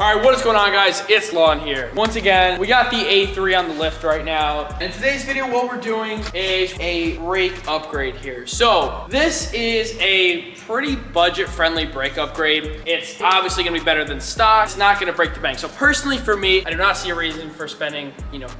All right, what is going on, guys? It's Lawton here. Once again, we got the A3 on the lift right now. In today's video, what we're doing is a brake upgrade here. So this is a pretty budget-friendly brake upgrade. It's obviously gonna be better than stock. It's not gonna break the bank. So personally for me, I do not see a reason for spending,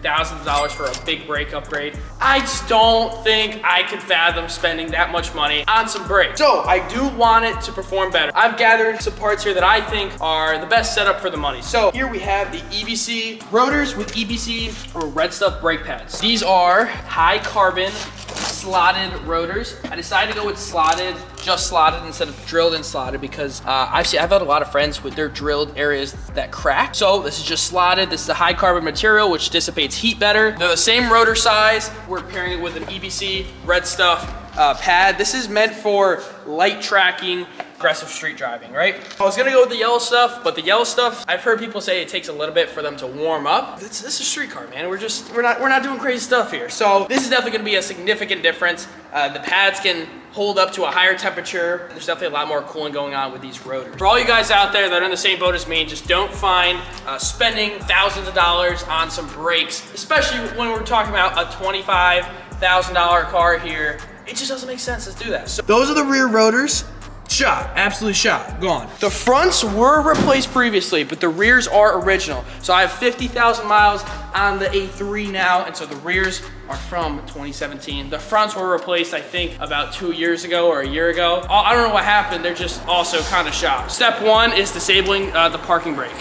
thousands of dollars for a big brake upgrade. I just don't think I can fathom spending that much money on some brakes. So I do want it to perform better. I've gathered some parts here that I think are the best setup for the money. So here we have the EBC rotors with EBC or red stuff brake pads. These are high carbon slotted rotors. I decided to go with just slotted instead of drilled and slotted because I've had a lot of friends with their drilled areas that crack. So this is just slotted. This is a high carbon material which dissipates heat better. They're the same rotor size. We're pairing it with an EBC red stuff pad. This is meant for light tracking, aggressive street driving, right? I was gonna go with the yellow stuff, but the yellow stuff, I've heard people say it takes a little bit for them to warm up. This is a street car, man. We're not doing crazy stuff here. So this is definitely gonna be a significant difference. The pads can hold up to a higher temperature. There's definitely a lot more cooling going on with these rotors. For all you guys out there that are in the same boat as me, just don't find spending thousands of dollars on some brakes, especially when we're talking about a $25,000 car here. It just doesn't make sense to do that. So those are the rear rotors. Shot, absolutely shot, gone. The fronts were replaced previously, but the rears are original. So I have 50,000 miles on the A3 now, and so the rears are from 2017. The fronts were replaced, I think, about 2 years ago or a year ago. I don't know what happened, they're just also kind of shot. Step one is disabling the parking brake.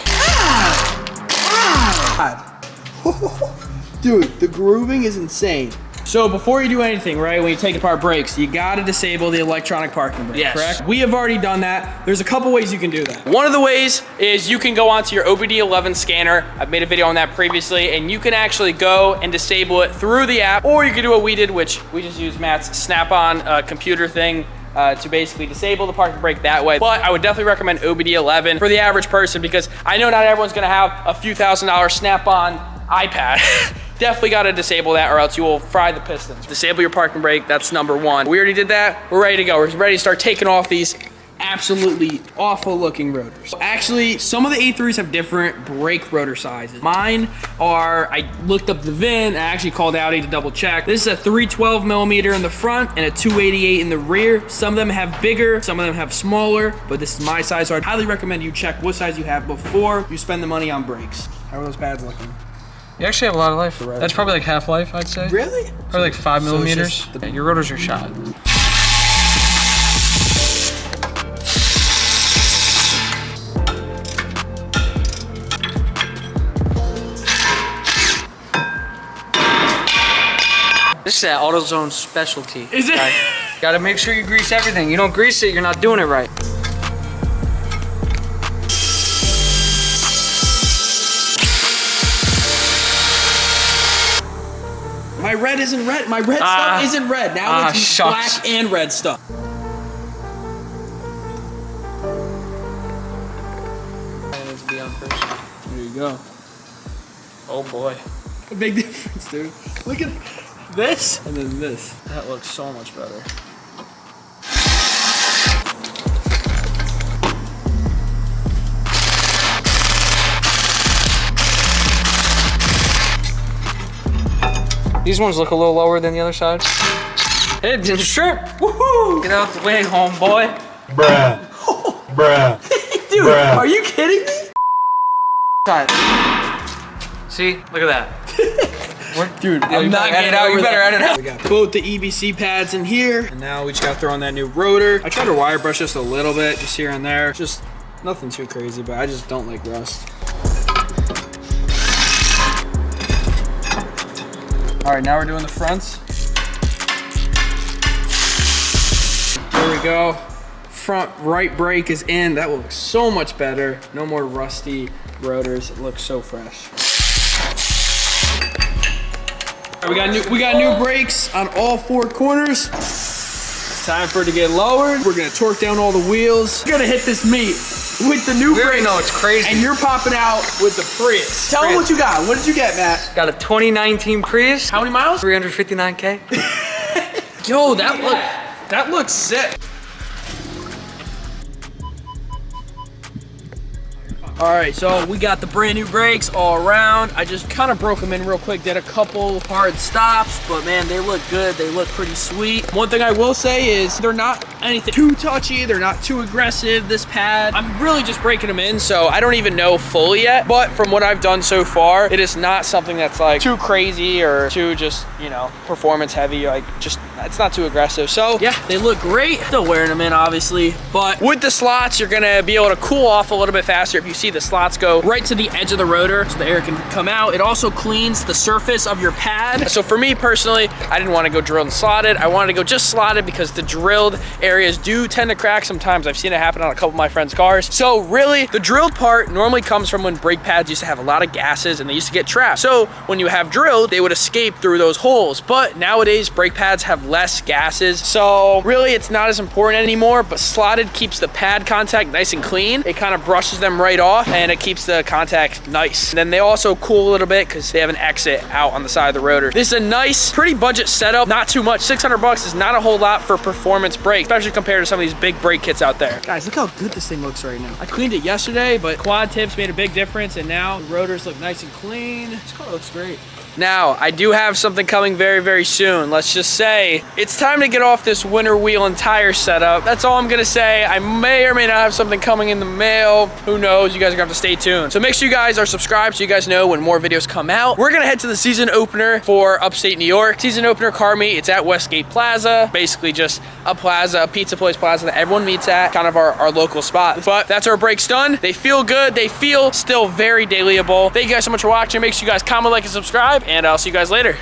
Dude, the grooving is insane. So before you do anything, right, when you take apart brakes, you gotta disable the electronic parking brake, correct? We have already done that. There's a couple ways you can do that. One of the ways is you can go onto your OBD11 scanner. I've made a video on that previously, and you can actually go and disable it through the app, or you can do what we did, which we just used Matt's Snap-on computer thing to basically disable the parking brake that way. But I would definitely recommend OBD11 for the average person because I know not everyone's gonna have a few $1,000 Snap-on iPad. Definitely got to disable that or else you will fry the pistons. Disable your parking brake, that's number one. We already did that, we're ready to go. We're ready to start taking off these absolutely awful looking rotors. Actually, some of the A3s have different brake rotor sizes. Mine are, I looked up the VIN, I actually called Audi to double check. This is a 312 millimeter in the front and a 288 in the rear. Some of them have bigger, some of them have smaller, but this is my size, so I'd highly recommend you check what size you have before you spend the money on brakes. How are those pads looking? You actually have a lot of life. That's probably like half life, I'd say. Really? Probably like 5 millimeters. Yeah, your rotors are shot. This is that AutoZone specialty. Is it? Gotta make sure you grease everything. You don't grease it, you're not doing it right. My red isn't red. My red stuff isn't red. Now it's shucks. black and red stuff. There you go. Oh boy. A big difference, dude. Look at this and then this. That looks so much better. These ones look a little lower than the other side. Hey, didn't strip. Woohoo! Get out the way, homeboy. Bruh. Bruh. Dude, Bruh. are you kidding me? See, look at that. Dude, I'm not getting out. You better edit out. We got both the EBC pads in here, and now we just gotta throw on that new rotor. I tried to wire brush just a little bit, just here and there. Just nothing too crazy, but I just don't like rust. All right, now we're doing the fronts. There we go. Front right brake is in. That looks so much better. No more rusty rotors. It looks so fresh. All right, we got new brakes on all four corners. It's time for it to get lowered. We're gonna torque down all the wheels. We're gonna hit this meat with the new brakes. No, it's crazy. And you're popping out with the Prius. Tell them what you got. What did you get, Matt? Got a 2019 Prius. How many miles? 359K. Yo, that looks sick. All right, so we got the brand new brakes all around. I just kind of broke them in real quick, did a couple hard stops, but man, they look good. They look pretty sweet. One thing I will say is they're not anything too touchy. They're not too aggressive, this pad. I'm really just breaking them in, so I don't even know fully yet, but from what I've done so far, it is not something that's like too crazy or too just, you know, performance heavy. Like just, it's not too aggressive. So yeah, they look great. Still wearing them in, obviously, but with the slots, you're gonna be able to cool off a little bit faster if you see the slots go right to the edge of the rotor so the air can come out. It also cleans the surface of your pad. So for me personally, I didn't want to go drilled and slotted. I wanted to go just slotted because the drilled areas do tend to crack sometimes. I've seen it happen on a couple of my friends' cars. So really, the drilled part normally comes from when brake pads used to have a lot of gases and they used to get trapped. So when you have drilled, they would escape through those holes. But nowadays, brake pads have less gases. So really, it's not as important anymore, but slotted keeps the pad contact nice and clean. It kind of brushes them right off and it keeps the contact nice. And then they also cool a little bit because they have an exit out on the side of the rotor. This is a nice, pretty budget setup. Not too much. 600 bucks is not a whole lot for performance brakes, especially compared to some of these big brake kits out there. Guys, look how good this thing looks right now. I cleaned it yesterday, but quad tips made a big difference, and now the rotors look nice and clean. This car looks great. Now, I do have something coming very, very soon. Let's just say it's time to get off this winter wheel and tire setup. That's all I'm gonna say. I may or may not have something coming in the mail. Who knows? You guys are gonna have to stay tuned. So make sure you guys are subscribed so you guys know when more videos come out. We're gonna head to the season opener for upstate New York. Season opener car meet. It's at Westgate Plaza. Basically just a plaza, a pizza place plaza that everyone meets at. Kind of our local spot. But that's our brakes done. They feel good. They feel still very dailyable. Thank you guys so much for watching. Make sure you guys comment, like, and subscribe. And I'll see you guys later.